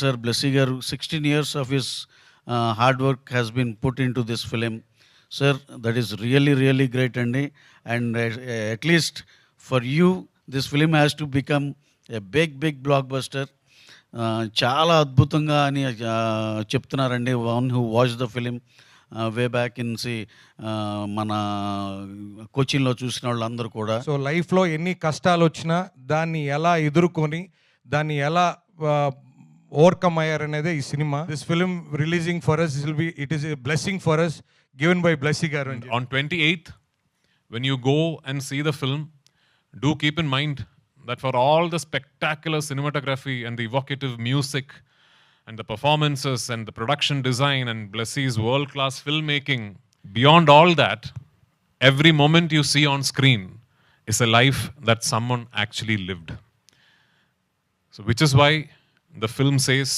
Sir Blessy garu, 16 years of his hard work has been put into this film. Sir, that is really, really great, Andy. And at least for you, this film has to become a big, big blockbuster. చాలా అద్భుతంగా అని చెప్తున్నారండి. One who watch the film way back in మన కోచిన్లో చూసిన వాళ్ళందరూ కూడా. So లైఫ్లో ఎన్ని కష్టాలు వచ్చినా దాన్ని ఎలా ఎదుర్కొని దాన్ని ఎలా ఓవర్కమ్ అయ్యారనేదే ఈ cinema. This film releasing for us it is a blessing for us given by Blessy garu. On 28th, when you go and see the film, do keep in mind that for all the spectacular cinematography and the evocative music and the performances and the production design and Blessy's world-class filmmaking, beyond all that, every moment you see on screen is a life that someone actually lived. So which is why the film says